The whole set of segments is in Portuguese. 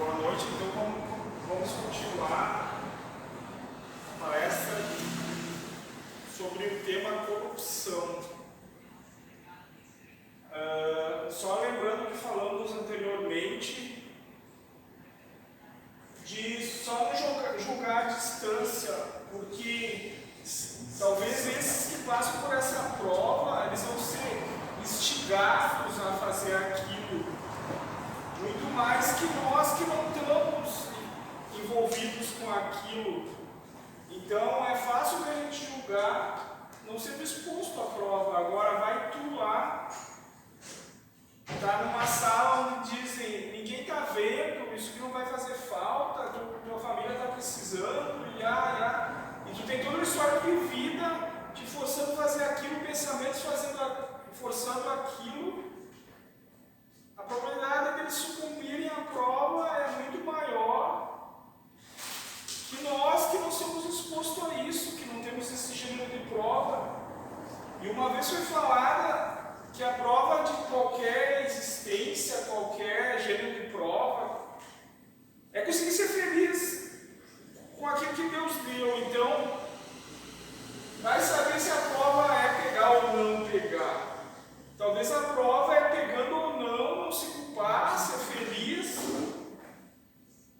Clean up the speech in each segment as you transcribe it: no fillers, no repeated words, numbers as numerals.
Boa noite, então vamos continuar a palestra sobre o tema corrupção. Só lembrando que falamos anteriormente de só não julgar a distância, porque talvez esses que passam por essa prova, eles vão ser instigados a fazer aquilo, muito mais que nós que não estamos envolvidos com aquilo. Então é fácil que a gente julgar, não sendo exposto à prova. Agora vai tu lá, tá numa sala onde dizem, ninguém está vendo, isso que não vai fazer falta, tua família está precisando, e tu tem toda uma história de vida te forçando a fazer aquilo, pensamentos forçando aquilo. A probabilidade deles sucumbirem à prova é muito maior que nós que não somos expostos a isso, que não temos esse gênero de prova. E uma vez foi falada que a prova de qualquer existência, qualquer gênero de prova, é conseguir ser feliz com aquilo que Deus deu. Então, vai saber se a prova é pegar ou não pegar. Talvez a prova é pegando ou não se culpar, ser feliz,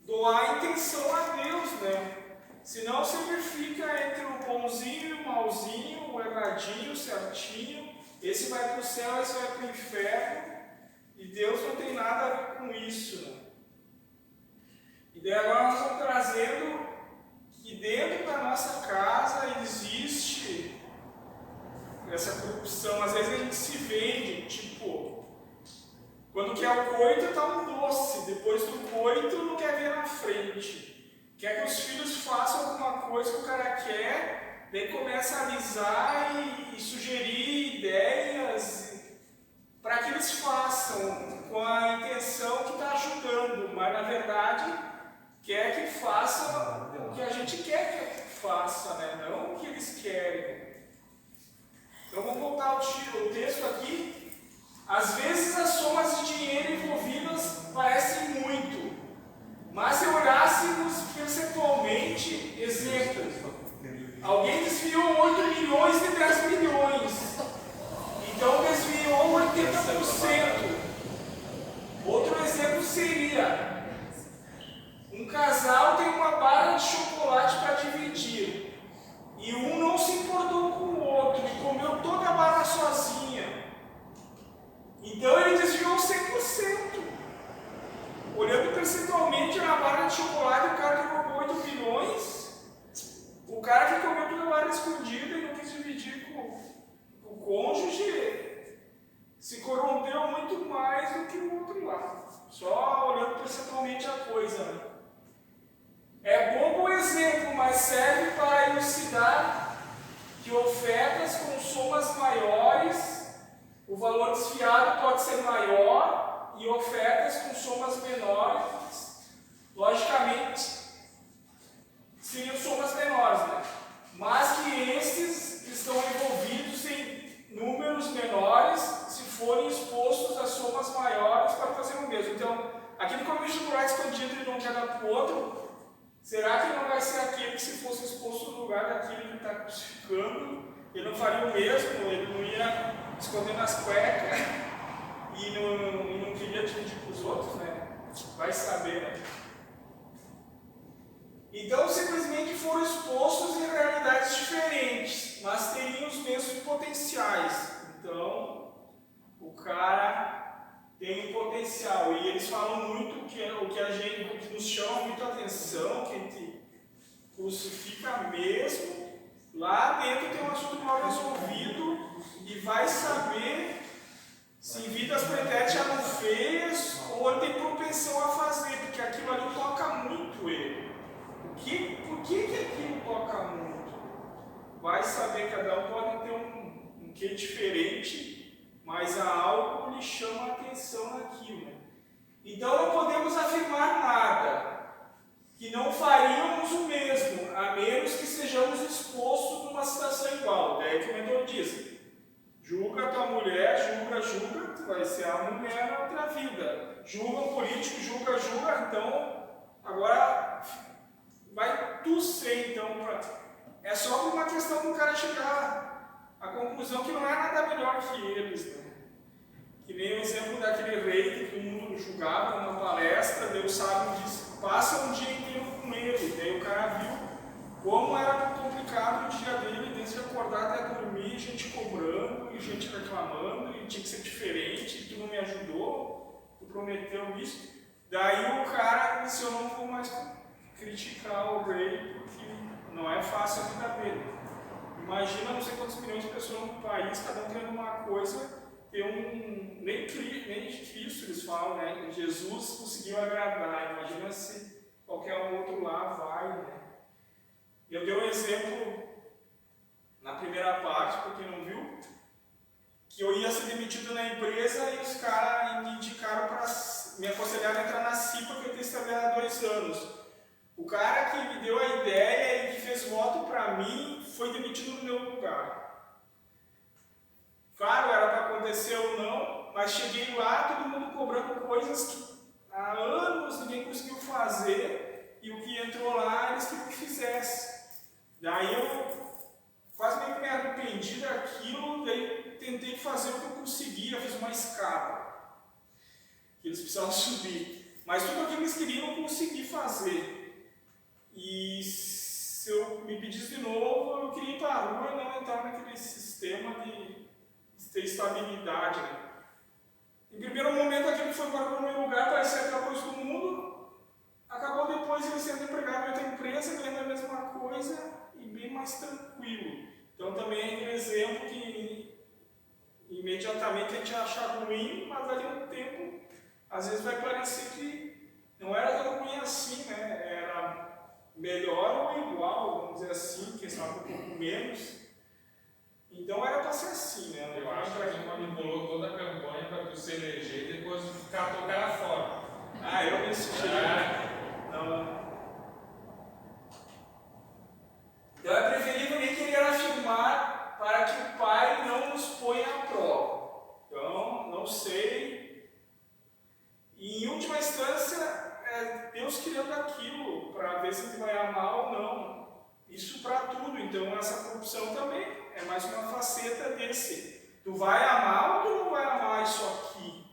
doar a intenção a Deus, né? Senão sempre fica entre o bonzinho e o malzinho, o erradinho, o certinho. Esse vai para o céu, esse vai para o inferno. E Deus não tem nada a ver com isso, né? E daí agora nós estamos trazendo que dentro da nossa casa existe essa corrupção. Às vezes a gente se vende, tipo, quando quer o coito está um doce, depois do coito não quer ver na frente. Quer que os filhos façam alguma coisa que o cara quer, daí começa a alisar e sugerir ideias para que eles façam, com a intenção que está ajudando, mas na verdade quer que faça o que a gente quer que faça, né? Não o que eles querem. Então vamos voltar o texto aqui. Às vezes as somas de dinheiro envolvidas parecem muito, mas se olhássemos percentualmente, exemplo, alguém desviou 8 milhões de 10 milhões, então desviou 80%. Outro exemplo seria, um casal tem uma barra de chocolate para dividir, e um não se importou com o outro, e comeu toda a barra sozinha. Então ele desviou 100%. Olhando percentualmente na barra de chocolate, o cara que roubou 8 bilhões, o cara que comeu toda a barra escondida e não quis dividir com o cônjuge, se corrompeu muito mais do que o outro lá. Só olhando percentualmente a coisa, né? É bobo o exemplo, mas serve para elucidar que ofertas com somas maiores, o valor desfiado pode ser maior, e ofertas com somas menores, logicamente, seriam somas menores, né? Mas que esses estão envolvidos em números menores, se forem expostos a somas maiores para fazer o mesmo. Então, aquele que come chocolate escondido e não quer dar para o outro, será que não vai ser aquele que, se fosse exposto no lugar daquele que está crucificando, ele não faria o mesmo, ele não ia esconder nas cuecas e não queria dividir com os outros, né? Vai saber, né? Então, simplesmente foram expostos em realidades diferentes, mas teriam os mesmos potenciais. Então, o cara tem um potencial, e eles falam muito o que nos chama muito a atenção, que a gente crucifica mesmo. Lá dentro tem um assunto mal resolvido e vai saber se em vidas pretéritas já não fez ou ele tem propensão a fazer, porque aquilo ali toca muito ele. Por que aquilo toca muito? Vai saber, cada um pode ter um quê diferente, mas há algo lhe chama a atenção naquilo. Então não podemos afirmar nada que não faríamos o mesmo, a menos que sejamos expostos numa situação igual. Daí que o mentor diz, Julga a tua mulher, julga, tu vai ser a mulher na outra vida. Julga o político, julga, então agora vai tu ser, então, é só uma questão do cara chegar à conclusão que não é nada melhor que eles, né? Que nem o exemplo daquele rei que todo mundo julgava numa palestra, Deus sabe disso, passa um dia inteiro com ele, daí o cara viu como era complicado o dia dele, desde acordar até dormir, gente cobrando e gente reclamando, e tinha que ser diferente, tu não me ajudou, tu prometeu isso. Daí o cara disse, eu não vou mais criticar o rei, porque não é fácil a vida dele. Imagina não sei quantos milhões de pessoas no país, cada um tendo uma coisa, ter nem Cristo eles falam, né? Jesus conseguiu agradar, imagina se qualquer outro lá vai, né? Eu dei um exemplo na primeira parte, para quem não viu, que eu ia ser demitido na empresa e os caras me indicaram para me aconselhar a entrar na CIPA, que eu tenho trabalhado há 2 anos. O cara que me deu a ideia e que fez voto para mim foi demitido no meu lugar. Claro, era para acontecer ou não, mas cheguei lá, todo mundo cobrando coisas que há anos ninguém conseguiu fazer, e o que entrou lá eles queriam que fizesse. Daí eu quase meio que me arrependi daquilo, daí tentei fazer o que eu conseguia, fiz uma escada que eles precisavam subir. Mas tudo aquilo que eles queriam eu consegui fazer. E se eu me pedisse de novo, eu queria ir para a rua e não entrar naquele sistema de ter estabilidade. Né? Em primeiro momento aquilo foi para o meu lugar, parecia aquela coisa do mundo. Acabou depois ele sendo empregado em outra empresa, ganhando a mesma coisa e bem mais tranquilo. Então também é um exemplo que imediatamente a gente acha ruim, mas dali a um tempo às vezes vai parecer que não era tão ruim assim, né? Era melhor ou igual, vamos dizer assim, quem sabe um pouco menos. Então era para ser assim, né? Eu acho que tu manipulou toda a campanha para tu se eleger e depois ficar o cara fora. Ah, eu me sugeri. Não. Então é preferível nem querer afirmar para que o Pai não nos ponha à prova. Então, não sei. E em última instância, é Deus criando aquilo para ver se ele vai amar ou não. Isso para tudo. Então, essa corrupção também é mais uma faceta desse. Tu vai amar ou tu não vai amar isso aqui?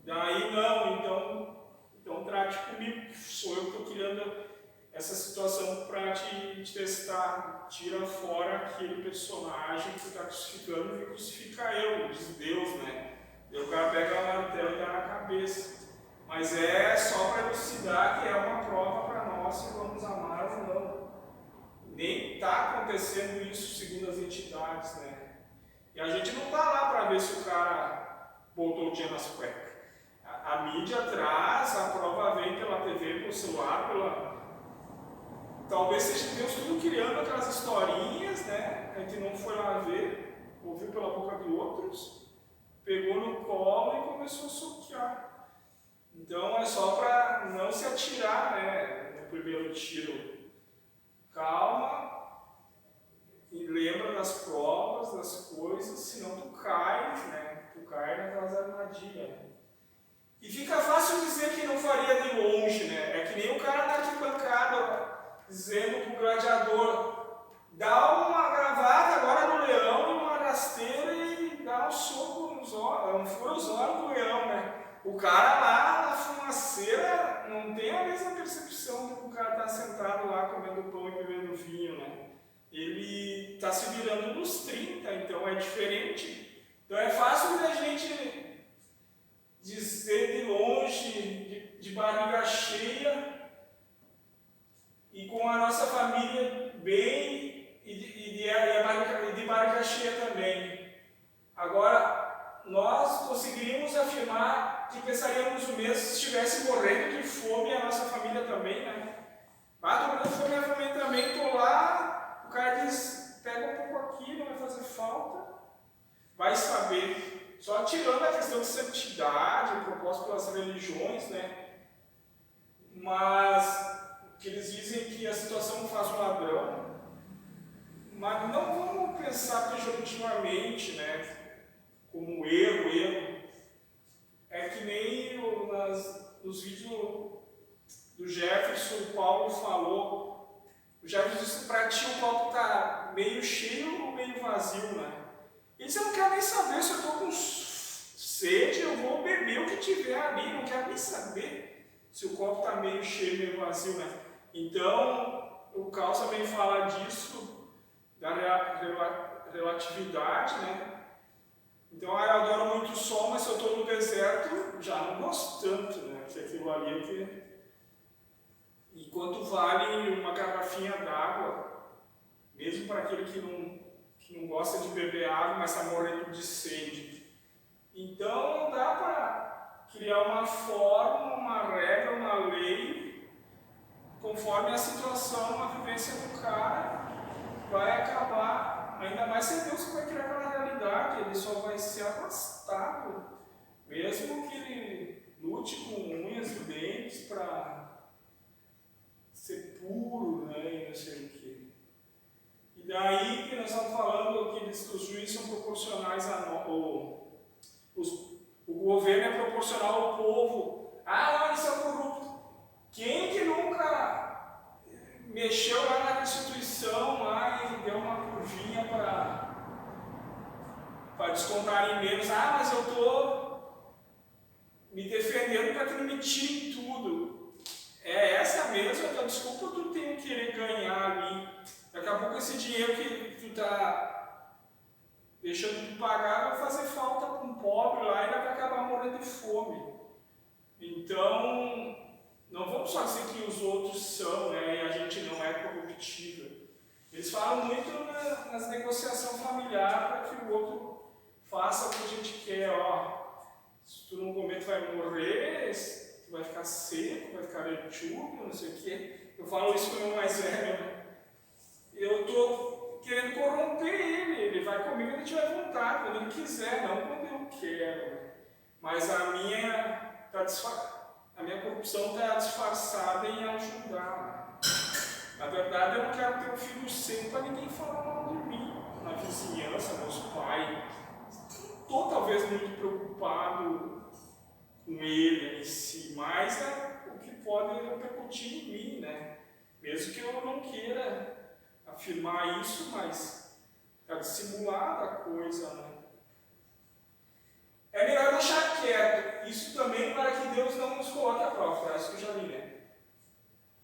Daí não, então trate comigo, sou eu que estou criando essa situação para te testar. Tira fora aquele personagem que está crucificando e crucifica eu, diz Deus, né? E o cara pega a martelo e dá na cabeça. Mas é só para elucidar que é uma prova para nós se vamos amar ou não. Nem está acontecendo isso segundo as entidades, né? E a gente não está lá para ver se o cara botou o dia nas cuecas. A mídia traz, a prova vem pela TV, pelo celular, talvez seja Deus tudo criando aquelas historinhas, né? A gente não foi lá ver, ouviu pela boca de outros, pegou no colo e começou a soquear. Então é só para não se atirar, né, no primeiro tiro. Calma e lembra das provas, das coisas, senão tu cai, né? Tu cai naquelas armadilhas. Né? E fica fácil dizer que não faria de longe, né? É que nem o cara na arquibancada dizendo pro gladiador, dá uma gravata agora no leão e uma rasteira e dá um soco nos olhos, fura os olhos do leão, né? O cara lá na fumaceira não tem a mesma percepção do que o cara tá sentado lá comendo pão e bebendo vinho, né? Ele tá se virando nos 30, então é diferente. Então é fácil da gente dizer de longe, de barriga cheia, e com a nossa família bem, e de barriga cheia também. Agora, nós conseguiríamos afirmar que pensaríamos o mesmo se estivesse morrendo de fome a nossa família também, né? Ah, estou morrendo de fome, minha família também, estou lá, o cara diz, pega um pouco aqui, não vai fazer falta, vai saber. Só tirando a questão de santidade, proposta pelas religiões, né? Mas que eles dizem que a situação faz um ladrão, Mas não vamos pensar pejorativamente, né? Como erro. É que nem nos vídeos do Jefferson, o Paulo falou. O Jefferson disse para ti o copo está meio cheio ou meio vazio, né? Ele disse, eu não quero nem saber se eu estou com sede, eu vou beber o que tiver ali, não quero nem saber se o copo está meio cheio, meio vazio, né? Então, o Carlos também fala disso, da relatividade, né? Então, eu adoro muito o sol, mas se eu estou no deserto, já não gosto tanto, né? Porque aquilo ali é que... E quanto vale uma garrafinha d'água, mesmo para aquele que não gosta de beber água, mas está morrendo de sede. Então, não dá para criar uma forma, uma regra, uma lei, conforme a situação, a vivência do cara, vai acabar, ainda mais se é Deus que vai criar aquela realidade, ele só vai ser arrastado, mesmo que ele lute com unhas e dentes para ser puro, né, e não sei o quê. E daí que nós estamos falando que os juízes são proporcionais a nós, o governo é proporcional ao povo. Ah, não, eles são corruptos. Quem que nunca mexeu lá na Constituição lá e deu uma curvinha para descontar em menos? Ah, mas eu estou me defendendo para que não me tirem tudo. É essa mesmo a tua desculpa, tu tem que querer ganhar ali. Daqui a pouco esse dinheiro que tu está deixando de pagar vai fazer falta para um pobre lá e vai acabar morrendo de fome. Então, não vamos só dizer que os outros são, né, e a gente não é corruptível. Eles falam muito nas negociações familiares para que o outro faça o que a gente quer. Ó, se tu não comer, tu vai morrer, tu vai ficar seco, vai ficar lechugo, não sei o quê. Eu falo isso com o meu mais velho, né? Eu estou querendo corromper ele vai comigo quando ele tiver vontade, quando ele quiser, não quando eu quero. Mas a minha corrupção está disfarçada em ajudar. Na verdade, eu não quero ter um filho seco para ninguém falar mal de mim, na vizinhança, meus pais. Estou talvez muito preocupado com ele em si, mas é o que pode repercutir em mim, né? Mesmo que eu não queira afirmar isso, mas está dissimulada a coisa, né? É melhor deixar quieto, isso também para que Deus não nos coloque à prova, tá? Isso que eu já li, né?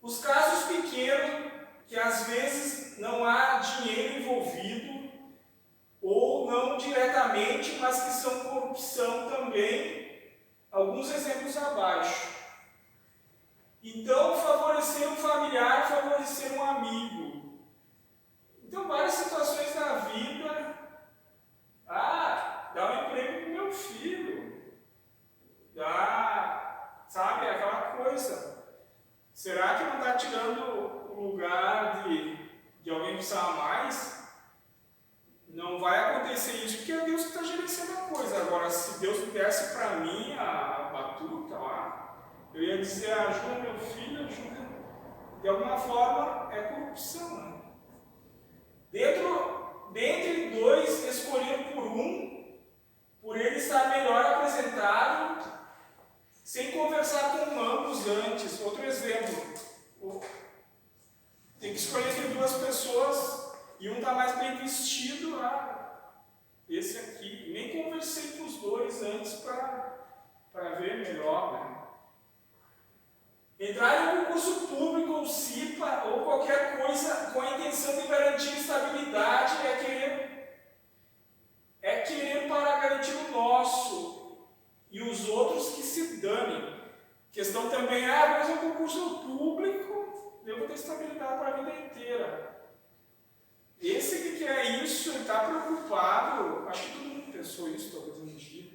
Os casos pequenos, que às vezes não há dinheiro envolvido, ou não diretamente, mas que são corrupção também, alguns exemplos abaixo. Então, favorecer um familiar, favorecer um amigo. Então, várias situações na vida. Dá um emprego para o meu filho. Sabe, aquela coisa. Será que não está tirando o lugar de alguém precisar mais? Não vai acontecer isso, porque é Deus que está gerenciando a coisa. Agora, se Deus desse para mim a batuta lá, eu ia dizer, ajuda meu filho, ajuda. De alguma forma, é corrupção, né? Dentre dois, escolher por ele estar melhor apresentado, sem conversar com ambos antes. Outro exemplo, tem que escolher entre duas pessoas e um está mais bem vestido, esse aqui. Nem conversei com os dois antes para ver melhor, né? Entrar em um concurso público ou CIPA ou qualquer coisa com a intenção de garantir estabilidade é querer para garantir o nosso e os outros que se danem. Questão também, mas é um concurso público, eu vou ter estabilidade para a vida inteira. Esse que quer isso, ele está preocupado, acho que todo mundo pensou isso talvez um dia.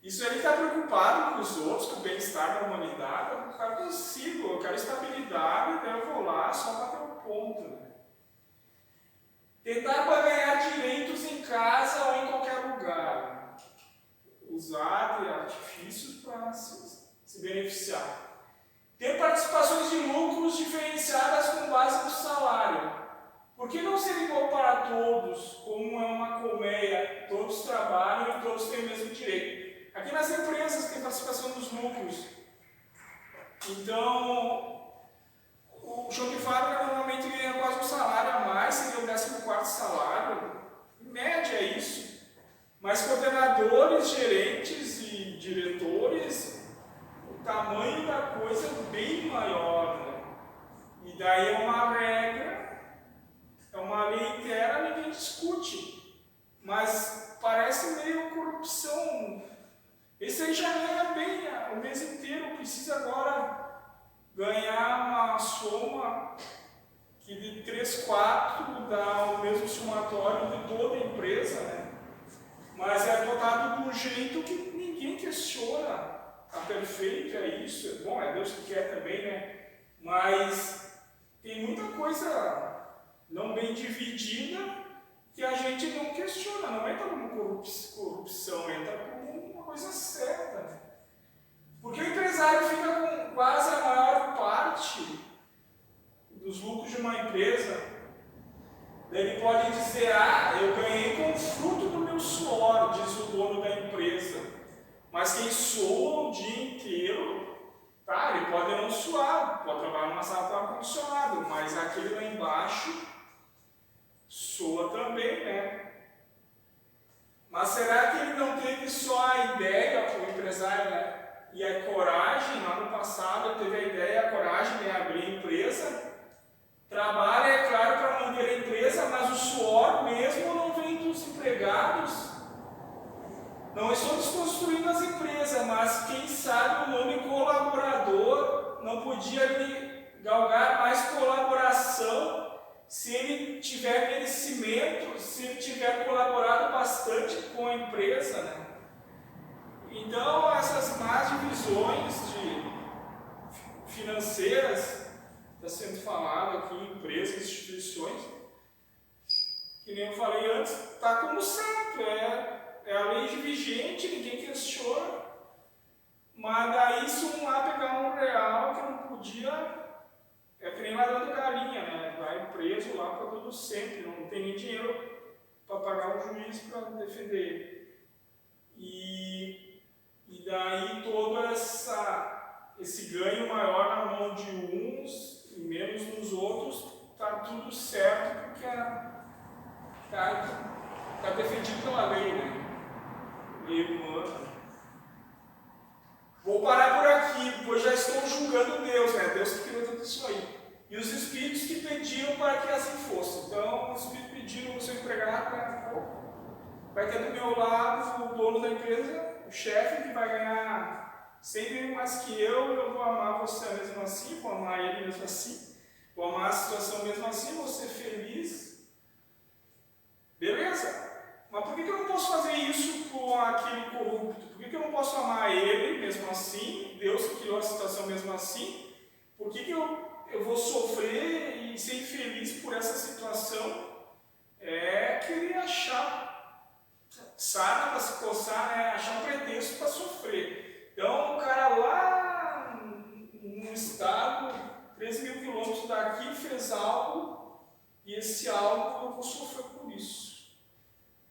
Isso ele está preocupado com os outros, com o bem-estar da humanidade. Eu consigo, eu quero estabilidade, daí eu vou lá só bater o ponto. Né? Tentar para ganhar direitos em casa ou em qualquer lugar. Usar de artifícios para se beneficiar. Ter participações de lucros diferenciadas com base no salário. Por que não ser igual para todos, como é uma colmeia, todos trabalham e todos têm o mesmo direito? Aqui nas empresas tem participação dos lucros. Então, o chão de fábrica normalmente ganha quase um salário a mais, seria o 14º salário. Em média é isso. Mas coordenadores, gerentes e diretores, o tamanho da coisa é bem maior, né? E daí é uma regra, é uma lei interna, ninguém discute. Mas parece meio corrupção. Esse aí já ganha bem o mês inteiro, precisa agora ganhar uma soma que de 3, 4 dá o mesmo somatório de toda a empresa, né? Mas é botado de um jeito que ninguém questiona. Está perfeito, é isso, é bom, é Deus que quer também, né? Mas tem muita coisa não bem dividida que a gente não questiona, não entra como corrupção, entra como uma coisa certa. Porque o empresário fica com quase a maior parte dos lucros de uma empresa. Ele pode dizer, eu ganhei com o fruto do meu suor, diz o dono da empresa. Mas quem soa o dia inteiro, tá, ele pode não suar, pode trabalhar numa sala com ar-condicionado, mas aquele lá embaixo soa também, né? Mas será que ele não teve só a ideia, o empresário, né? E a coragem, lá no passado ele teve a ideia e a coragem de abrir a empresa? Trabalha, é claro, para manter a empresa, mas o suor mesmo não vem dos empregados. Não estou desconstruindo as empresas, mas quem sabe o nome colaborador não podia lhe galgar mais colaboração se ele tiver merecimento, se ele tiver colaborado bastante com a empresa, né? Então, essas más divisões financeiras, está sendo falado aqui em empresas, instituições, que nem eu falei antes, está como certo, é a lei vigente, ninguém questiona, mas daí se um lá pegar um real que não podia, é que nem ladrão de galinha, né? Vai preso lá para todo sempre, não tem nem dinheiro para pagar o juiz para defender ele. E daí todo esse ganho maior na mão de uns e menos nos outros, está tudo certo porque está defendido pela lei, né? Lei humana. Vou parar por aqui, pois já estou julgando Deus, né? Deus que criou tudo isso aí. E os espíritos que pediram para que assim fosse. Então, os espíritos pediram o seu empregado, né? Vai ter do meu lado o dono da empresa, o chefe, que vai ganhar 100 vezes mais que eu vou amar você mesmo assim, vou amar ele mesmo assim, vou amar a situação mesmo assim, vou ser feliz. Beleza? Mas por que eu não posso fazer isso com aquele corrupto? Por que eu não posso amar ele mesmo assim, Deus que criou a situação mesmo assim? Por que eu vou sofrer e ser infeliz por essa situação? É querer achar sarna para se coçar, né? Achar um pretexto para sofrer. Então, o cara lá no estado, 3.000 quilômetros daqui, fez algo, e esse algo eu vou sofrer por isso.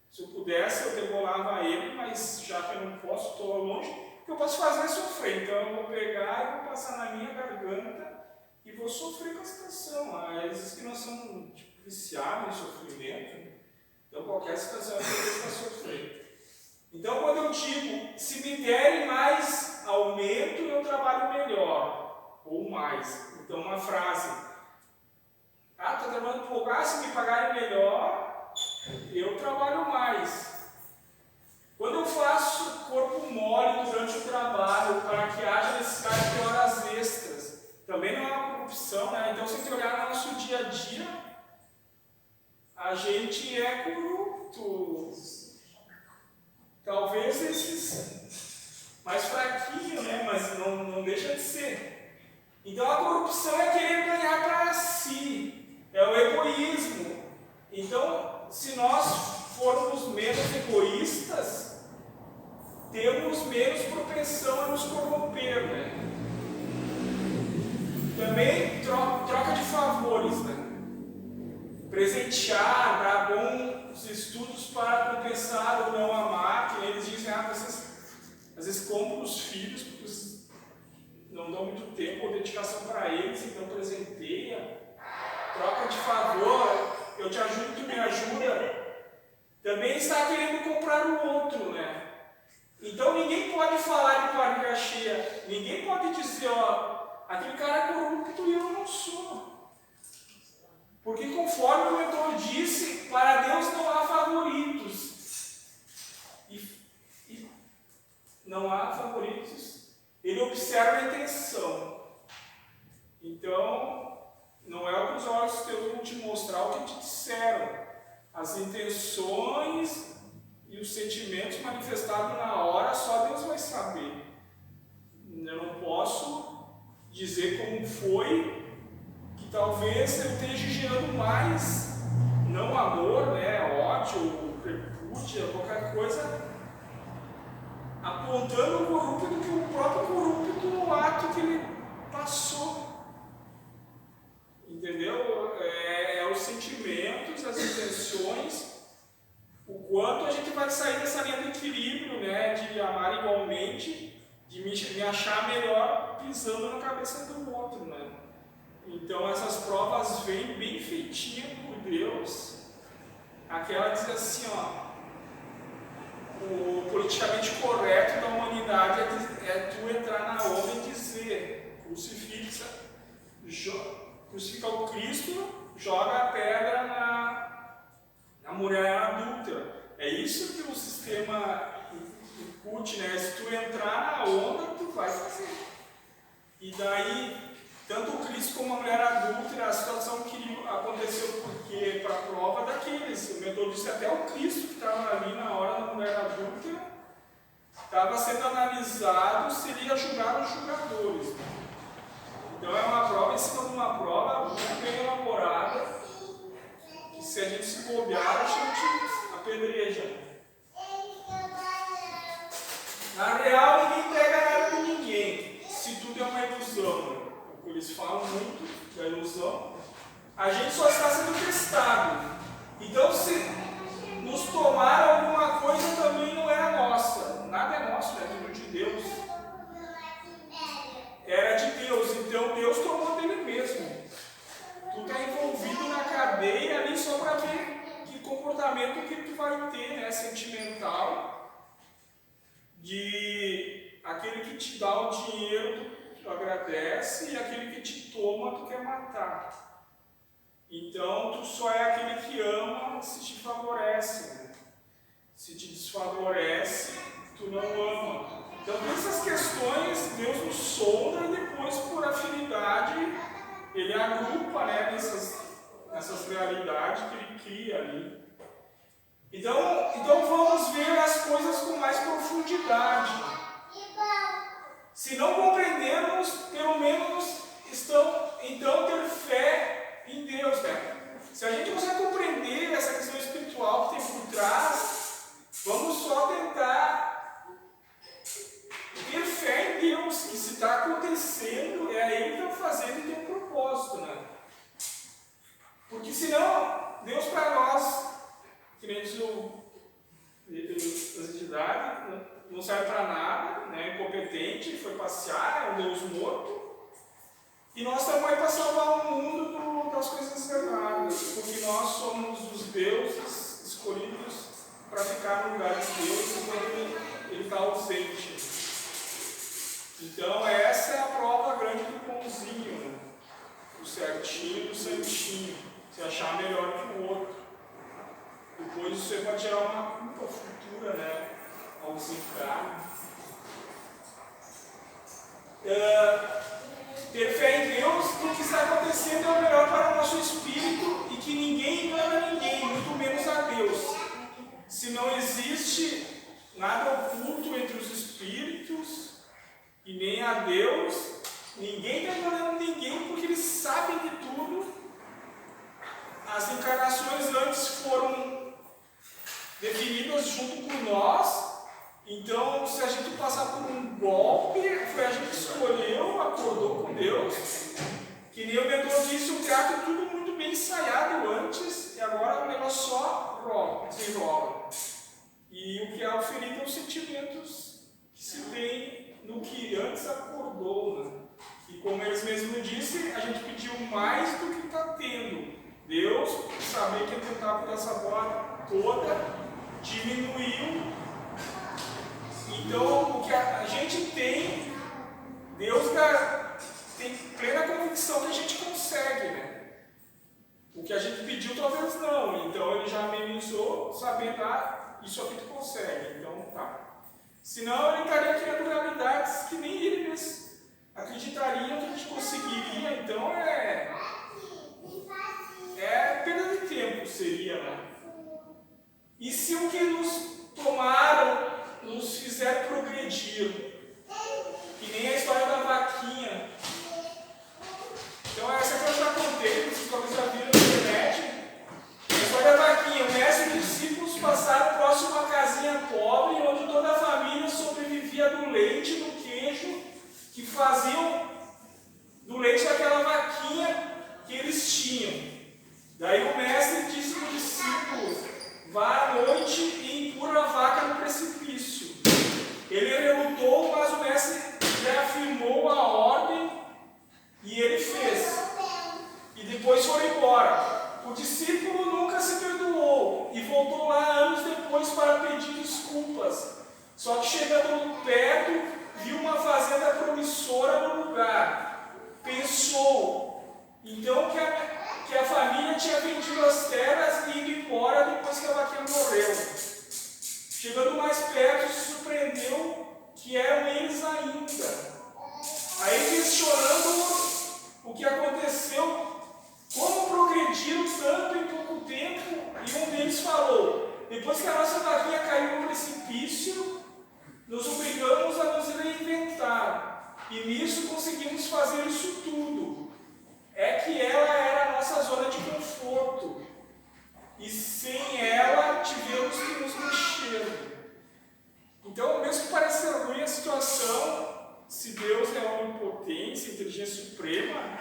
Se eu pudesse, eu debolava ele, mas já que eu não posso, estou longe, o que eu posso fazer é sofrer. Então, eu vou pegar e vou passar na minha garganta e vou sofrer com a situação. Existem que nós somos viciados em sofrimento, então qualquer situação é para sofrer. Então, quando eu digo, se me derem mais aumento, eu trabalho melhor, ou mais. Então, uma frase, estou trabalhando pouco, se me pagarem melhor, eu trabalho mais. Quando eu faço corpo mole durante o trabalho, para que haja necessidade de horas extras, também não é uma corrupção, né? Então, se a gente olhar no nosso dia a dia, a gente é corrupto. Talvez esses mais fraquinhos, né? Mas não deixa de ser. Então, a corrupção é querer ganhar para si, é o egoísmo. Então, se nós formos menos egoístas, temos menos propensão a nos corromper, né? Também troca de favores, né? presentear, dar bons estudos para compensar ou não amar, que eles dizem, vocês às vezes compram os filhos porque vocês não dão muito tempo ou dedicação para eles, então presenteia, troca de favor, eu te ajudo, tu me ajuda. Também está querendo comprar o outro, né? Então ninguém pode falar de barriga cheia, ninguém pode dizer, aquele cara é corrupto e eu não sou. Porque conforme o mentor disse, para Deus não há favoritos. E não há favoritos. Ele observa a intenção. Então, não é o que os olhos teus vão te mostrar o que te disseram. As intenções e os sentimentos manifestados na hora, só Deus vai saber. Eu não posso dizer como foi, que talvez eu esteja gerando mais, não amor, né, ódio, repúdio, qualquer coisa, apontando o corrupto do que o próprio corrupto no ato que ele passou. Entendeu? É os sentimentos, as intenções, o quanto a gente vai sair dessa linha do equilíbrio, né, de amar igualmente, de me achar melhor pisando na cabeça do outro, né? Então essas provas vêm bem feitinhas por Deus. Aquela diz assim, o politicamente correto da humanidade é tu entrar na onda e dizer, crucifica o Cristo, joga a pedra na mulher adulta. É isso que o sistema incute, né? Se tu entrar na onda, tu vai fazer. E daí, tanto o Cristo como a mulher adulta, a situação que aconteceu porque para a prova daqueles, o mentor disse até o Cristo que estava ali na hora da mulher adulta, estava sendo analisado se ele ia julgar os julgadores. Então é uma prova em cima de uma prova muito bem elaborada, que se a gente se bobear, a gente apedreja. Na real, ninguém pega nada de ninguém, se tudo é uma ilusão. Eles falam muito da ilusão. A gente só está sendo testado. Então, se nos tomar alguma coisa, também não é nossa. Nada é nosso, é tudo de Deus. Era de Deus, então Deus tomou dele mesmo. Tu está envolvido na cadeia ali só para ver que comportamento que tu vai ter, né, sentimental, de aquele que te dá o dinheiro, tu agradece, e aquele que te toma, tu quer matar. Então, tu só é aquele que ama se te favorece, né? Se te desfavorece, tu não ama. Então, essas questões, Deus nos sonda e depois, por afinidade, Ele agrupa, né, nessas realidades que Ele cria ali. Então vamos ver as coisas com mais profundidade. Se não compreendermos, pelo menos então ter fé em Deus, né? Se a gente consegue compreender essa questão espiritual que tem por trás, vamos só tentar ter fé em Deus, que se está acontecendo, é Ele que está fazendo e tem um propósito, né? Porque senão, Deus para nós, que nem diz as entidades, não serve para nada, né? Incompetente, foi passear, é um Deus morto, e nós estamos aí para salvar o mundo das coisas erradas, porque nós somos os deuses escolhidos para ficar no lugar de Deus enquanto Ele está ausente. Então essa é a prova grande do pãozinho, né? O certinho e do santinho, se achar melhor que o outro. Depois você pode gerar uma culpa futura, né? Ao desencarne. Ter fé em Deus, que o que está acontecendo é o melhor para o nosso espírito e que ninguém engana ninguém, muito menos a Deus. Se não existe nada oculto entre os espíritos e nem a Deus, ninguém está enganando ninguém, porque eles sabem de tudo. As encarnações antes foram definidas junto com nós, então se a gente passar por um golpe, foi a gente que escolheu, acordou com Deus, que nem o mentor disse, o teatro é tudo muito bem ensaiado antes, agora o negócio só desenrola. E o que é oferido são os sentimentos que se tem no que antes acordou, né? E como eles mesmos disseram, a gente pediu mais do que está tendo. Deus, sabia que ia tentar por essa bola toda, diminuiu. Então, o que a gente tem, Deus tem plena convicção que a gente consegue, né? O que a gente pediu, talvez não. Então, ele já amenizou, sabendo, isso aqui tu consegue. Então, tá. Senão, ele estaria criando realidades que nem ele mesmo acreditaria que a gente conseguiria. Então, é perda de tempo, seria, né? E se o que nos tomaram nos fizer progredir, que nem a história da vaquinha. Então essa que eu já contei, vocês talvez já viram na internet. A história da vaquinha, o mestre e os discípulos passaram próximo a uma casinha pobre, onde toda a família sobrevivia do leite, do queijo, que faziam do leite daquela vaquinha que eles tinham. Daí o mestre disse para o discípulo: vá à noite e empurra a vaca no precipício. Ele relutou, mas o mestre reafirmou a ordem e ele fez. E depois foi embora. O discípulo nunca se perdoou e voltou lá anos depois para pedir desculpas. Só que chegando perto, viu uma fazenda promissora no lugar. Pensou, então, que a família tinha vendido as terras e ido embora depois que a vaquinha morreu. Chegando mais perto, se surpreendeu que eram eles ainda. Aí, questionando o que aconteceu, como progrediram tanto em pouco tempo, e um deles falou: depois que a nossa vaquinha caiu no precipício, nos obrigamos a nos reinventar, e nisso conseguimos fazer isso tudo. É que ela era a nossa zona de conforto, e sem ela tivemos que nos mexer. Então, mesmo que pareça ruim a situação, se Deus é a onipotência, a inteligência suprema,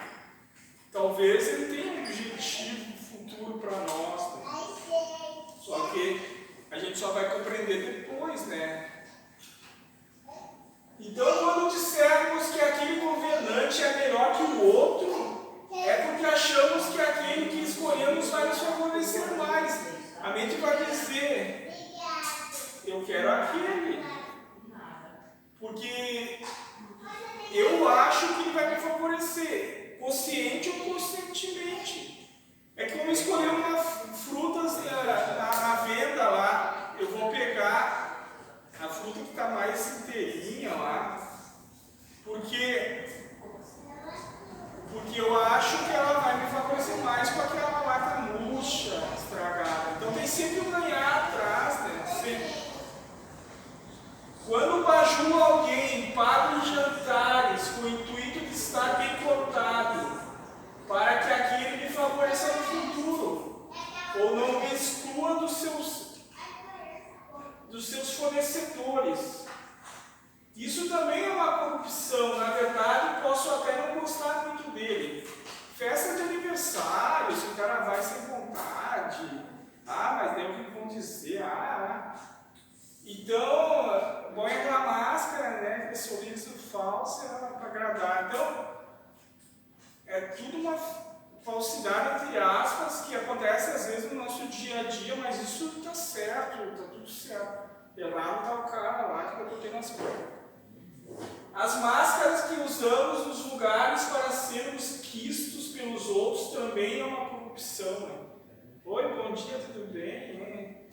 talvez Ele tenha um objetivo futuro para nós, né? Só que a gente só vai compreender depois, né? Então, quando dissermos que aquele governante é melhor que o outro, é porque achamos que aquele que escolhemos vai nos favorecer mais. A mente vai dizer: eu quero aquele, porque eu acho que ele vai me favorecer, consciente ou conscientemente. É como escolher uma frutas na venda lá. Eu vou pegar a fruta que está mais inteirinha lá, porque eu acho que ela vai me favorecer mais com aquela lata murcha, estragada. Então tem sempre um ganhar atrás, né? Sempre. Quando bajula alguém, paga os jantares com o intuito de estar bem cotado, para que aquele lhe favoreça no futuro, ou não me exclua dos seus fornecedores. Isso também é uma corrupção. Na verdade, posso até não gostar muito dele. Festa de aniversário, se o cara vai sem vontade, mas daí o que vão dizer? Então, bom é aquela máscara, né? Aquele sorriso falso para agradar. Então, é tudo uma falsidade, entre aspas, que acontece às vezes no nosso dia a dia, mas isso está certo, está tudo certo. Errado está o cara lá que eu botei nas costas. As máscaras que usamos nos lugares para sermos quistos pelos outros também é uma corrupção. Né? Oi, bom dia, tudo bem?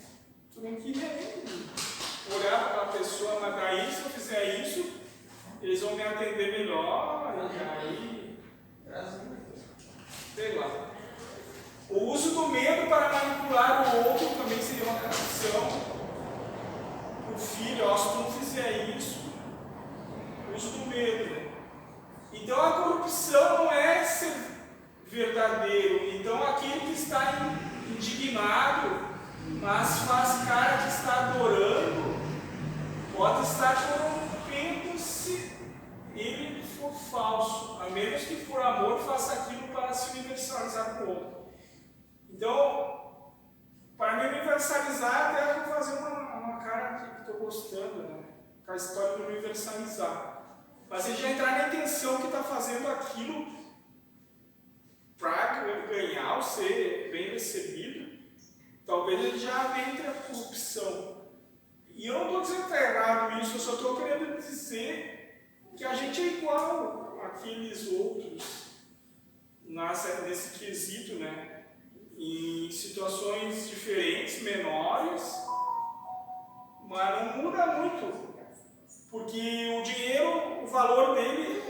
Tu não queria nem olhar para aquela pessoa, mas daí se eu fizer isso, eles vão me atender melhor, e aí, sei lá. O uso do medo para manipular o outro também seria uma corrupção. O filho, se tu não fizer isso, uso do medo. Né? Então a corrupção não é ser verdadeiro. Então aquele que está indignado, mas faz cara que está adorando, pode estar corrompendo se ele for falso. A menos que por amor faça aquilo para se universalizar com o outro. Então, Para me universalizar, até vou fazer uma cara que estou gostando, né? Com a história de universalizar. Mas ele já entrar na intenção que está fazendo aquilo para ganhar ou ser bem recebido, talvez ele já entre a corrupção. E eu não estou dizendo que está errado isso, eu só estou querendo dizer que a gente é igual àqueles outros nesse quesito, né? Em situações diferentes, menores, mas não muda muito, porque o dinheiro, o valor dele,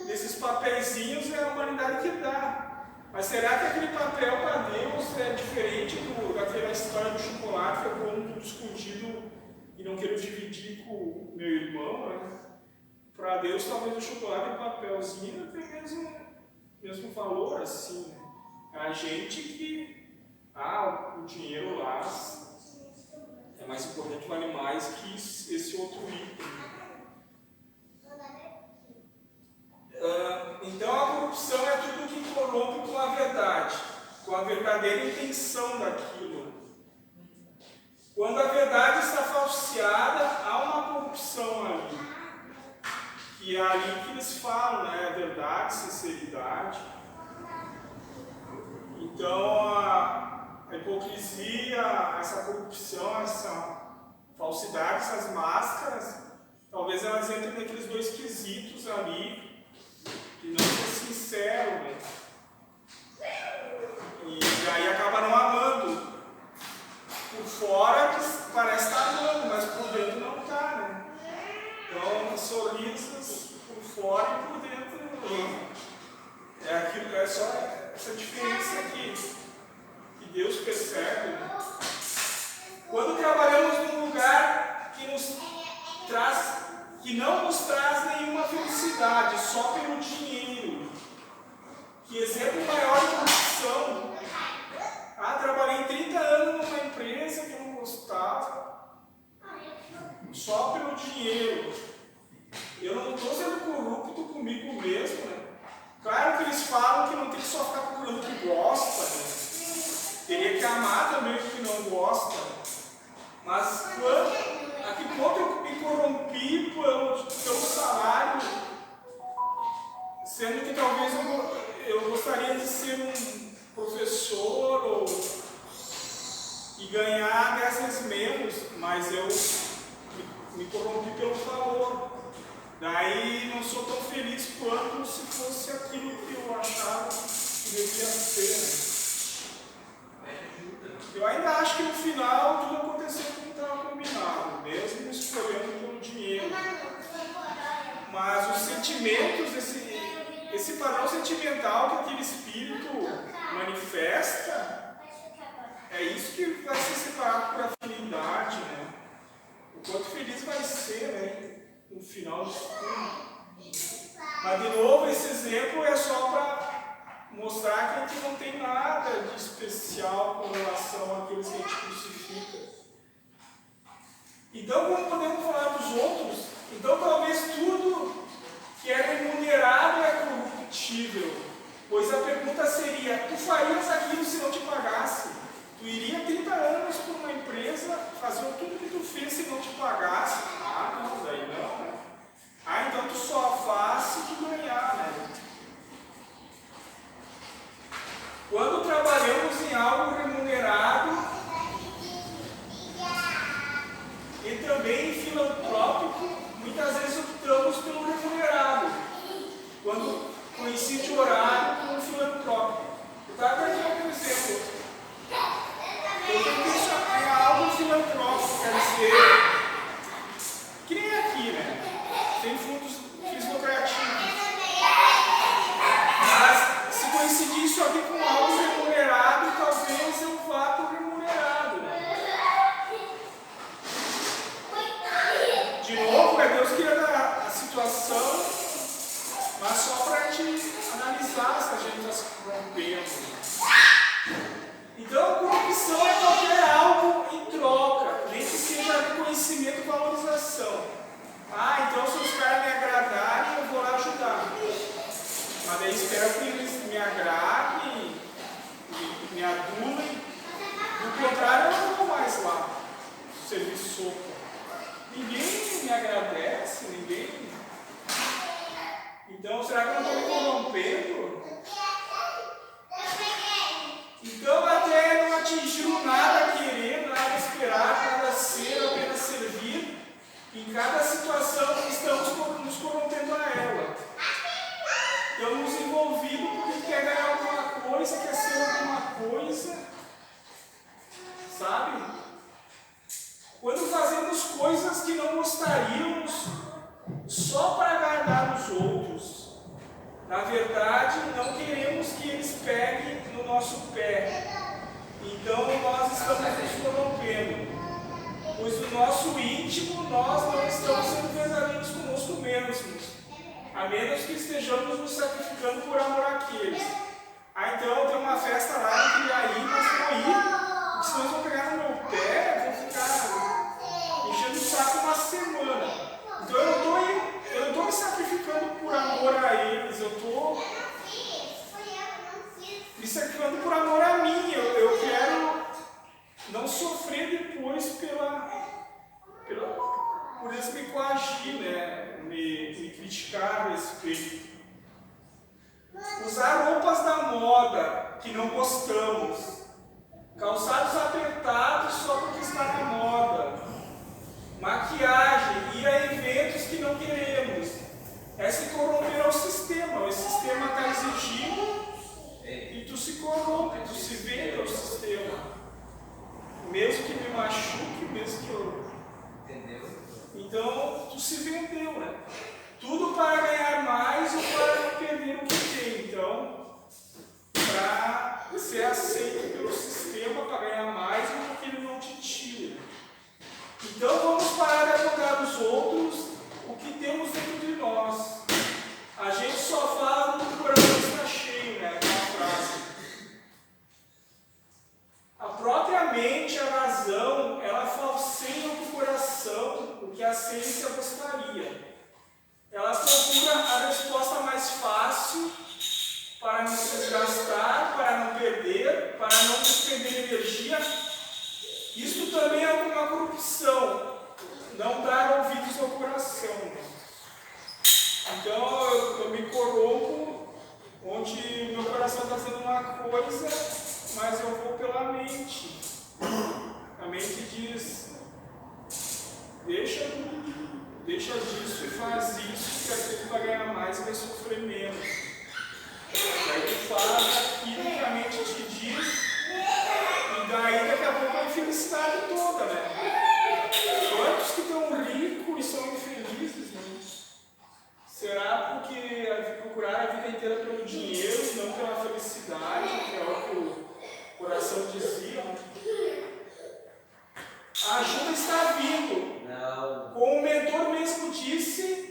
desses papeizinhos, é a humanidade que dá. Mas será que aquele papel para Deus é diferente daquela história do chocolate que eu como tudo escondido e não quero dividir com o meu irmão, né? Para Deus, talvez o chocolate e o papelzinho tem mesmo valor, assim, né? A gente que, o dinheiro lá é mais importante, vale mais que esse outro item. Então a corrupção é tudo que corrompe com a verdade, com a verdadeira intenção daquilo. Quando a verdade está falseada, há uma corrupção ali. Que é ali que eles falam, né? A verdade, sinceridade. Então, a hipocrisia, essa corrupção, essa falsidade, essas máscaras, talvez elas entrem naqueles dois quesitos ali, de não ser sincero, né? E aí acaba não amando. Por fora parece estar amando, mas por dentro não está, né? Então, sorrisos por fora e por dentro é só essa diferença aqui que Deus percebe, né? Quando trabalhamos num lugar que não nos traz nenhuma felicidade, só pelo dinheiro, que exemplo maior de corrupção. Trabalhei 30 anos numa empresa que eu não gostava, só pelo dinheiro. Eu não estou sendo corrupto comigo mesmo, né? Claro que eles falam que não tem que só ficar procurando o que gosta, né? Teria que amar também o que não gosta. Mas a que ponto eu me corrompi pelo salário, sendo que talvez eu gostaria de ser um professor e ganhar 10 vezes menos, mas eu me corrompi pelo valor. Daí não sou tão feliz quanto se fosse aquilo que eu achava que devia ser. Eu ainda acho que no final tudo aconteceu como estava combinado, mesmo escolhendo pelo dinheiro. Mas os sentimentos, esse padrão sentimental que aquele espírito manifesta, é isso que vai ser separado por afinidade, né? O quanto feliz vai ser, né? No final de tudo. Mas de novo, esse exemplo é só para mostrar que a gente não tem nada de especial com relação àqueles que a gente crucifica. Então, como podemos falar dos outros? Então, talvez tudo que é remunerado é corruptível. Pois a pergunta seria: tu farias aquilo se não te pagasse? Tu iria 30 anos por uma empresa, fazer tudo que tu fez se não te pagasse? Não, daí não, né? Então tu só faz se tu ganhar, né? Quando trabalhamos em algo remunerado e também filantrópico, muitas vezes optamos pelo remunerado. Quando coincide o horário com o filantrópico. Eu estava dando um exemplo. Eu tenho que isso é algo filantrópico, quer dizer, que nem aqui, né? Tem fundos lucrativos. Mas se coincidir isso aqui com algo remunerado, talvez eu vá para o remunerado. De novo, é Deus que dar a situação, mas só para a gente analisar se a gente está se corrompendo. Então, a corrupção é qualquer algo em troca, nem que seja reconhecimento e valorização. Então se os caras me agradarem, eu vou lá ajudar. Mas daí espero que eles me agradem, me adulem. Do contrário, eu não só para agradar os outros, na verdade, não queremos que eles peguem no nosso pé. Então nós estamos nos corrompendo. Pois no nosso íntimo nós não estamos sendo verdadeiros conosco mesmos, a menos que estejamos nos sacrificando por amor àqueles. Então tem uma festa lá, eu queria ir, mas vou ir, porque senão eles vão pegar no meu pé, vão ficar enchendo o saco uma semana. Então eu não estou me sacrificando por amor a eles, eu estou me sacrificando por amor a mim. Eu quero não sofrer depois por eles me coagir, né? me criticar a respeito. Usar roupas da moda que não gostamos, calçados apertados só porque está na moda, maquiagem, ir a eventos que não queremos, é se corromper ao sistema. O sistema está exigindo e tu se corrompe, tu se vende ao sistema. Mesmo que me machuque, mesmo que eu... Entendeu? Então, tu se vendeu, né? Tudo para ganhar mais ou para não perder o que tem. Então, para ser aceito pelo sistema, para ganhar mais, porque ele não te tira. Então, vamos parar de apontar os outros o que temos dentro de nós. A gente só fala do que o coração está cheio, né? Aquela frase. A própria mente, a razão, ela falseia o coração, o que a ciência gostaria. Ela procura a resposta mais fácil para não se desgastar, para não perder, para não despender energia. Isto também é uma corrupção, não dar ouvidos ao coração. Então eu me corrompo onde meu coração está fazendo uma coisa, mas eu vou pela mente. A mente diz, deixa disso e faz isso, que aquilo vai ganhar mais e vai sofrer menos. Daí tu faz aquilo que a mente te diz, e daí daqui a pouco é a felicidade toda, né? Quantos que estão ricos e são infelizes, né? Será porque procuraram a vida inteira pelo dinheiro e não pela felicidade, que é o que o coração dizia? A ajuda está vindo. Não. Como o mentor mesmo disse,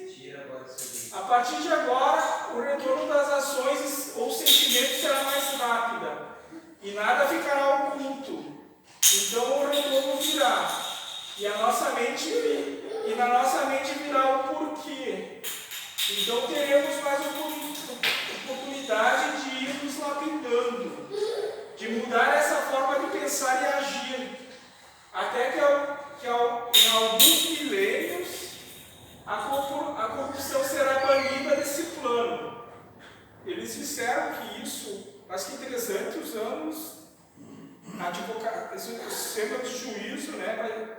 a partir de agora o retorno das ações ou sentimentos será mais rápida e nada ficará oculto. Então o retorno virá e na nossa mente virá o porquê. Então teremos mais oportunidade de ir nos lapidando, de mudar essa forma de pensar e agir, até que em alguns milênios a corrupção será banida desse plano. Eles disseram que isso, acho que em 300 anos, o sistema de juízo, né,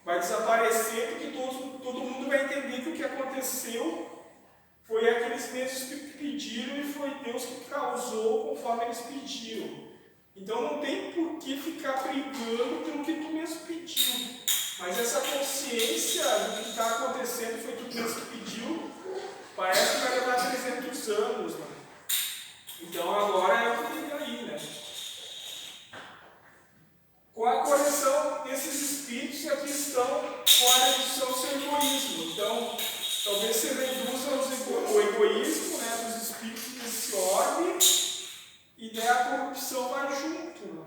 vai desaparecer, porque todo mundo vai entender que o que aconteceu foi aqueles mesmos que pediram e foi Deus que causou conforme eles pediram. Então não tem por que ficar brigando pelo que tu mesmo pediu. Mas essa consciência do que está acontecendo foi tu mesmo que pediu, parece que vai levar 300 anos. Né? Então agora é o que tem aí, né? Com a correção desses espíritos, aqui estão com a redução do seu egoísmo. Então, talvez se reduza o egoísmo, né, dos espíritos desse orbe, e daí a corrupção vai junto. Né?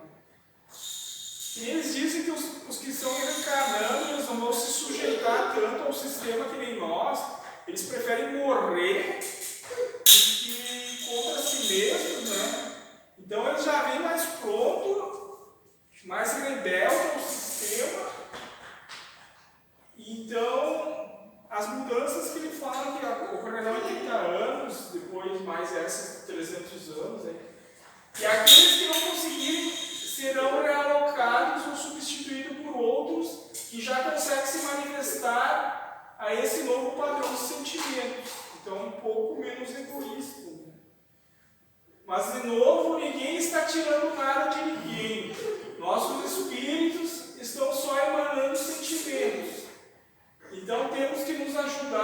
E eles dizem que os que estão reencarnando, eles não vão se sujeitar tanto ao sistema que nem nós, eles preferem morrer do que contra si mesmos, né? Então eles já vêm mais pronto, mais rebelde ao sistema. Então, as mudanças que ele fala que ocorrerão em 30 anos, depois mais essas 300 anos, e aqueles que não conseguirem serão realocados ou substituídos por outros que já conseguem se manifestar a esse novo padrão de sentimentos. Então, um pouco menos egoísta. Né? Mas, de novo, ninguém está tirando nada de ninguém. Nossos espíritos estão só emanando sentimentos. Então temos que nos ajudar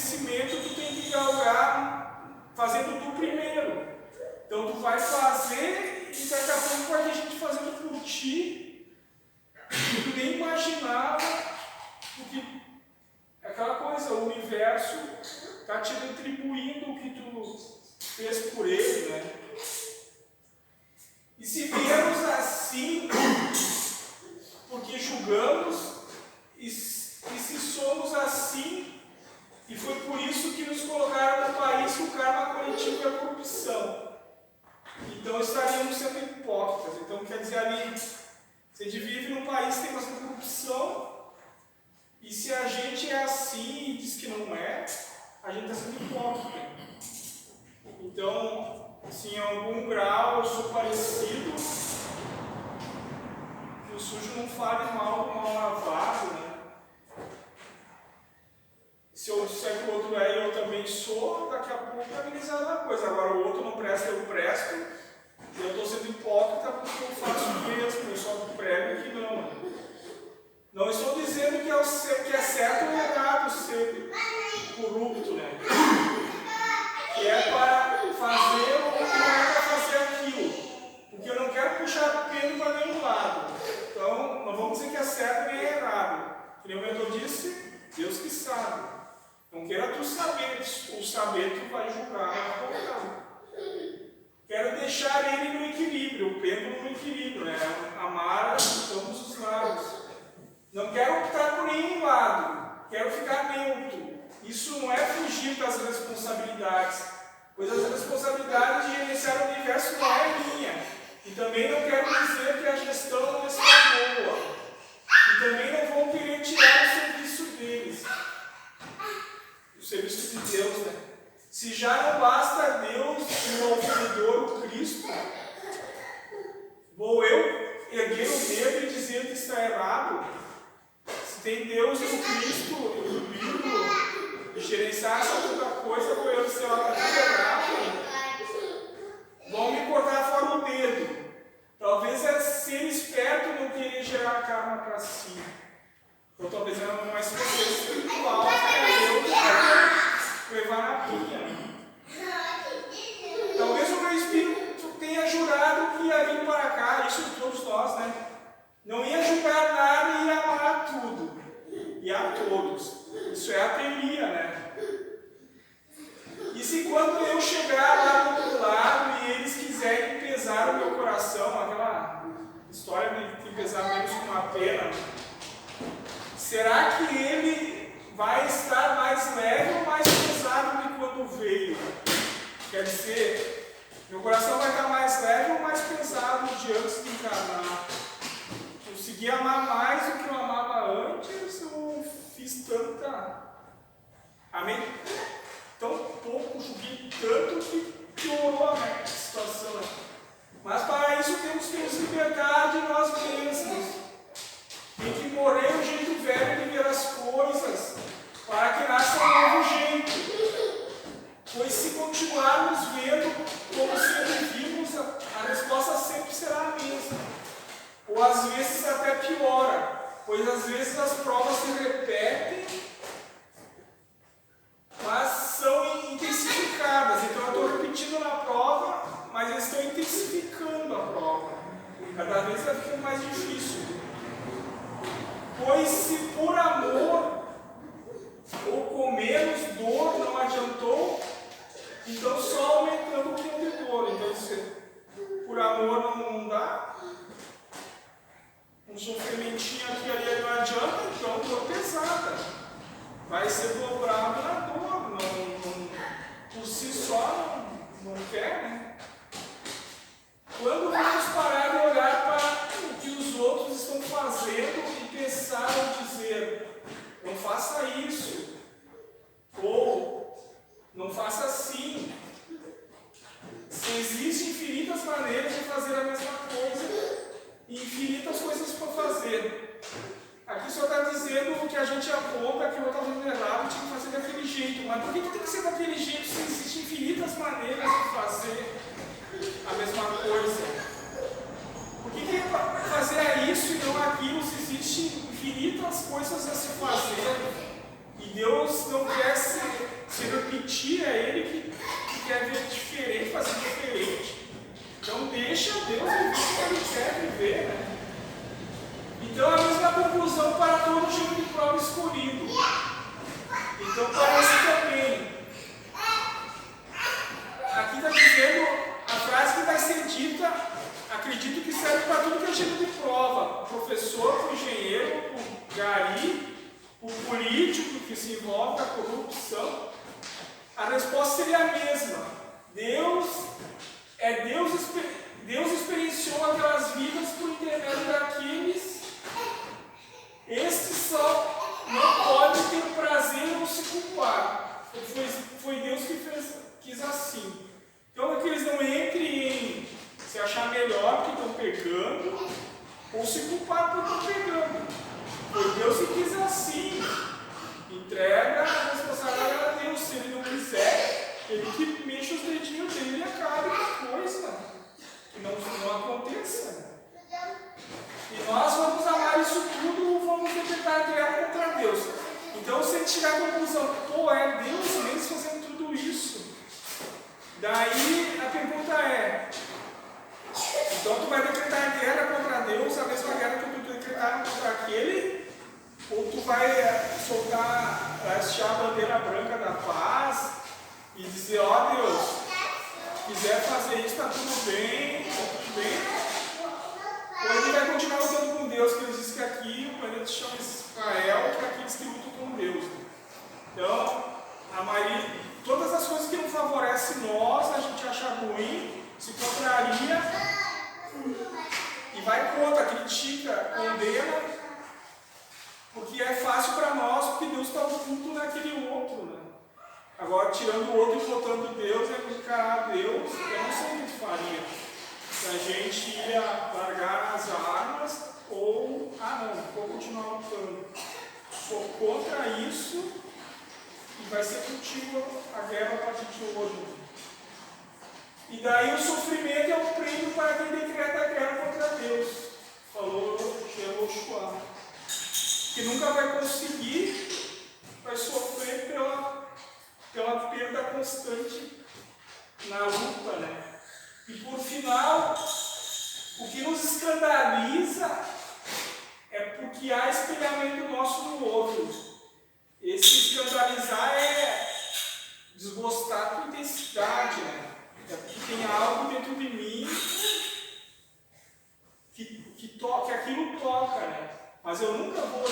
reconhecimento tu tem que galgar fazendo tu primeiro. Então tu vai fazer e daqui a pouco vai ter gente fazendo por ti, e tu nem imaginava, porque aquela coisa, o universo está te retribuindo o que tu fez por ele, né? E se viemos assim, porque julgamos, e se somos assim, e foi por isso que nos colocaram no país que o karma coletivo é a corrupção. Então estaríamos sendo hipócritas. Então quer dizer ali, se a gente vive num país que tem bastante corrupção, e se a gente é assim e diz que não é, a gente está sendo hipócrita. Então, assim, em algum grau eu sou parecido, que o sujo não fale mal do mal lavado, né? Se eu disser que o outro é e eu também sou, daqui a pouco é amenizada a coisa. Agora o outro não presta, eu presto, e eu estou sendo hipócrita porque eu faço o mesmo, eu só prego que não. Né? Não estou dizendo que é certo ou errado ser corrupto, né? Que é para fazer ou que não é para fazer aquilo. Porque eu não quero puxar pelo para nenhum lado. Então, não vamos dizer que é certo nem é errado. Que nem o mentor disse, Deus que sabe. Não queira tu saber, o saber tu vai julgar na tua cara. Quero deixar ele no equilíbrio, o pêndulo no equilíbrio, né? Amar ambos os lados. Não quero optar por nenhum lado, quero ficar neutro. Isso não é fugir das responsabilidades, pois as responsabilidades de gerenciar o universo não é minha. E também não quero dizer que a gestão não está boa. E também não vou querer tirar o serviço deles. O serviço de Deus, né? Se já não basta Deus, o oferecedor, o Cristo, vou eu erguer o dedo e dizer que está errado? Se tem Deus e o Cristo e o livro de gerenciar essa outra coisa, vou eu dizer, ela está tudo errado. Vão me cortar fora o dedo. Talvez é ser esperto e não querer gerar karma para si. Então talvez é uma experiência espiritual que eu levar na pinha. Talvez o meu espírito tenha jurado que ia vir para cá, isso de todos nós, né? Não ia julgar nada e ia amar tudo. E a todos. Isso é ateria, né? E se quando eu chegar lá do outro lado e eles quiserem pesar o meu coração, aquela história de pesar menos com uma pena, será que ele vai estar mais leve ou mais pesado que quando veio? Quer dizer, meu coração vai estar mais leve ou mais pesado de antes de encarnar? Consegui amar mais do que eu amava antes, eu fiz tanta. Amém? Tão pouco, julguei tanto que piorou a minha situação. Mas para isso temos que nos libertar de nós mesmos. Tem que morrer o jeito velho de ver as coisas, para que nasça um novo jeito. Pois se continuarmos vendo como sempre vimos, a resposta sempre será a mesma. Ou às vezes até piora, pois às vezes as provas se repetem, mas são intensificadas. Então eu estou repetindo na prova, mas eles estão intensificando a prova. Cada vez vai ficando mais difícil. Pois se por amor ou com menos dor não adiantou, então só aumentando o que não tem dor. Então se por amor não dá, um sofrimentinho aqui e ali não adianta, então dor pesada. Vai ser dobrado na dor, não, por si só não quer, né? Quando vamos parar de olhar para o que os outros estão fazendo e pensar ou dizer, não faça isso, ou não faça assim. Se existem infinitas maneiras de fazer a mesma coisa e infinitas coisas para fazer. Aqui só está dizendo que a gente aponta que eu estava fazendo errado, tinha que fazer daquele jeito. Mas por que tem que ser daquele jeito se existem infinitas maneiras de fazer a mesma coisa? Por que é para fazer isso e não aquilo se existem infinitas coisas a se fazer? E Deus não quer ser permitir, é Ele que quer ver diferente, fazer diferente. Então deixa Deus viver como Ele quer viver, né? Então a mesma conclusão para todo tipo de prova escolhido. Então parece também. Aqui está dizendo a frase que vai ser dita, acredito que serve para tudo que é tipo de prova. O professor, para o engenheiro, para o gari, o político que se envolve com a corrupção. A resposta seria a mesma. Deus experienciou aquelas vidas por intermédio daqueles. Estes só não podem ter prazer ou se culpar. Foi Deus que quis assim. Então é que eles não entrem em se achar melhor que estão pegando ou se culpar por estar pegando. Foi Deus que quis assim. Entrega a responsabilidade a Deus. Se Ele não quiser, Ele que mexe os dedinhos dele e acabe com a coisa. Que não aconteça. E nós vamos amar isso tudo, vamos decretar guerra contra Deus. Então, se a gente chegar à conclusão, pô, é Deus mesmo fazendo tudo isso. Daí a pergunta é: então tu vai decretar guerra contra Deus, a mesma guerra que tu decretar contra aquele? Ou tu vai soltar, hastear a bandeira branca da paz e dizer, ó Deus, quiser fazer isso, está tudo bem, Ou ele vai continuar lutando com Deus, que ele diz que aqui o planeta chama Israel, que aqui eles que lutam com Deus. Então, a maioria, todas as coisas que não favorecem nós, a gente acha ruim, se contraria e vai contra, critica, condena. Porque é fácil para nós, porque Deus está oculto naquele outro, né? Agora, tirando o outro e botando Deus, é criticar a Deus, eu não sei o que faria. Se a gente ia largar as armas ou, não, vou continuar lutando. Sou contra isso e vai ser contigo a guerra a partir de hoje. E daí o sofrimento é o prêmio para quem decreta a guerra contra Deus. Falou Yehoshua. Que nunca vai conseguir, vai sofrer pela perda constante na luta, né? E por final, o que nos escandaliza é porque há espelhamento nosso no outro. Esse escandalizar é desgostar com intensidade, né? É porque tem algo dentro de mim que aquilo toca, né? Mas eu nunca vou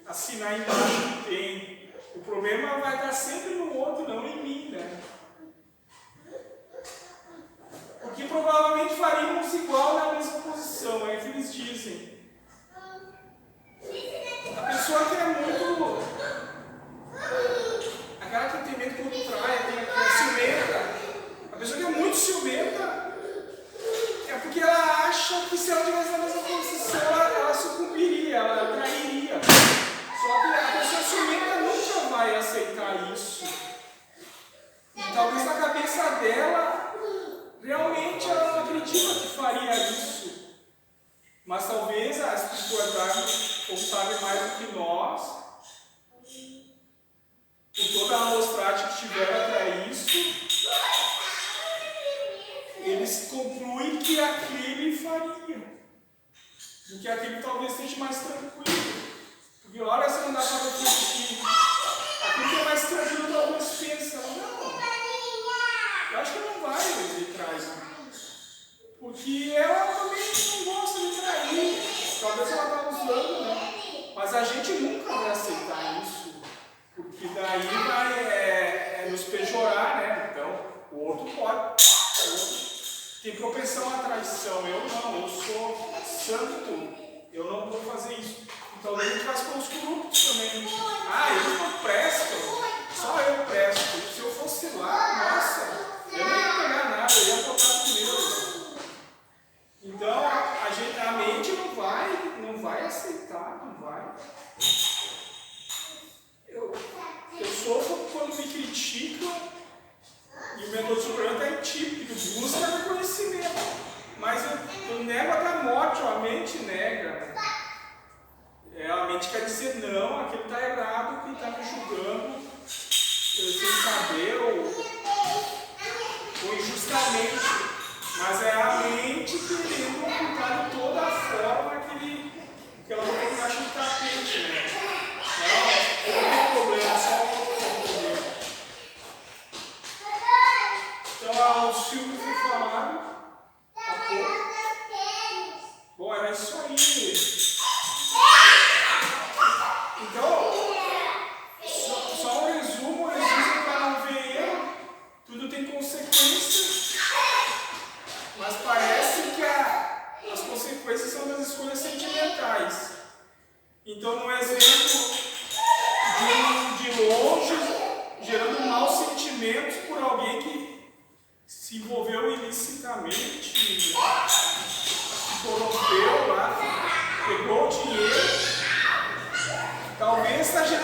assinar embaixo que tem. O problema vai estar sempre no outro, não em mim, né? Porque provavelmente faríamos igual na mesma posição, é o que eles dizem. A pessoa que é muito... aquela que tem medo quando trai, é ciumenta. A pessoa que é muito ciumenta é porque ela acha que se ela estivesse na mesma posição, ela sucumbiria, ela trairia. Só que a pessoa ciumenta nunca vai aceitar isso. E talvez na cabeça dela, realmente ela não acredita que faria isso. Mas talvez a espiritualidade, ou sabe mais do que nós, por toda a amostragem que tiveram até isso, eles concluem que aquele faria. Do que aquele talvez esteja mais tranquilo. Porque olha, se não dá para refletir. Aquilo que é mais tranquilo, talvez pensa, não. Eu acho que não vai ele traz. Porque ela também não gosta de trair. Talvez ela está usando, né? Mas a gente nunca vai aceitar isso. Porque daí vai nos pejorar, né? Então, o outro pode. O outro tem propensão à traição. Eu não, eu sou santo. Eu não vou fazer isso. Então a gente faz com os corruptos também. Eles não prestam. Só eu presto. Se eu fosse lá, nossa, eu não ia pegar nada, eu ia botar primeiro. Então a mente não vai aceitar, não vai. Eu sofro quando me criticam e o método superior está em ti, porque tu busca reconhecimento. Mas eu nego até a morte, a mente nega. A mente quer dizer não, aquilo está errado, que está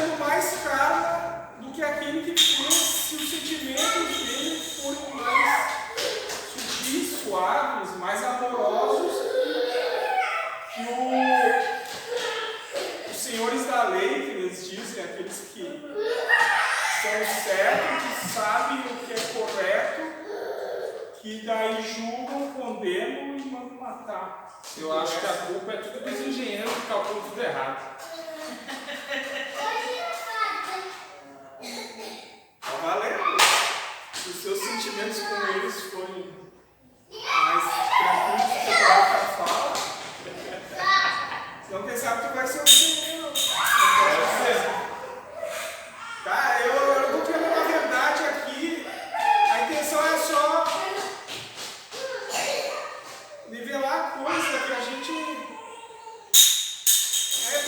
gerando mais karma do que aquele que fez, se os sentimentos dele forem mais sutis, suaves, mais amorosos que os senhores da lei, que eles dizem, aqueles que são certos, que sabem o que é correto, que daí julgam, condenam e mandam matar. Eu acho que a culpa é tudo dos engenheiros que calculam tudo errado. Tá valendo. Se os seus sentimentos com eles forem mais tranquilos que a boca fala, senão quem sabe tu vai ser um engenheiro. Cara, eu tô querendo uma verdade aqui. A intenção é só nivelar a coisa que a gente.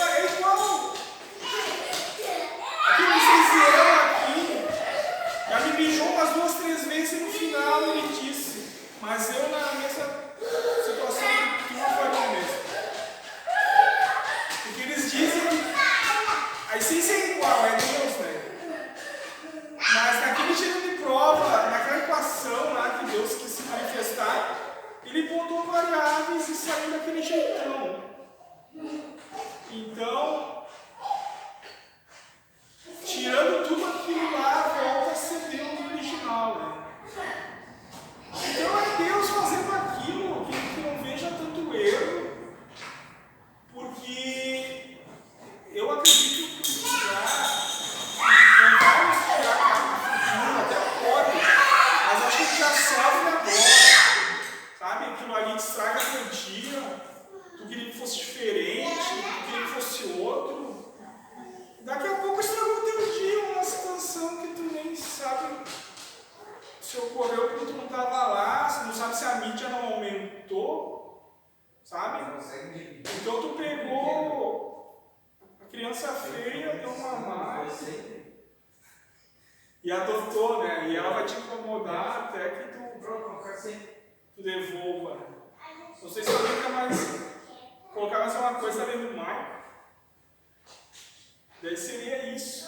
É igual. Aquele licenciado aqui já me beijou umas 2, 3 vezes e no final ele disse: mas eu na mesma situação que tu faria mesmo. Porque eles dizem a essência é igual, é Deus, né? Mas naquele tipo de prova, naquela equação lá que Deus quis se manifestar, ele botou variáveis e saiu daquele jeitão. Então, tirando tudo aquilo lá, volta a ser Deus original, né? Então é Deus fazendo aquilo que não veja tanto erro, porque eu acredito que o lugar não vai nos tirar carro no futuro, até pode, mas acho que a gente já sofre agora, sabe? Aquilo ali te estraga teu dia, tu queria que fosse diferente, tu queria que fosse outro. Daqui a pouco estragou o teu dia, uma situação que tu nem sabe se ocorreu porque tu não estava lá, você não sabe se a mídia não aumentou, sabe? Então tu pegou a criança feia, deu uma mamar e adotou, né? E ela vai te incomodar até que tu devolva. Não sei se alguém quer mais colocar mais uma coisa além do Mike. Daí seria isso.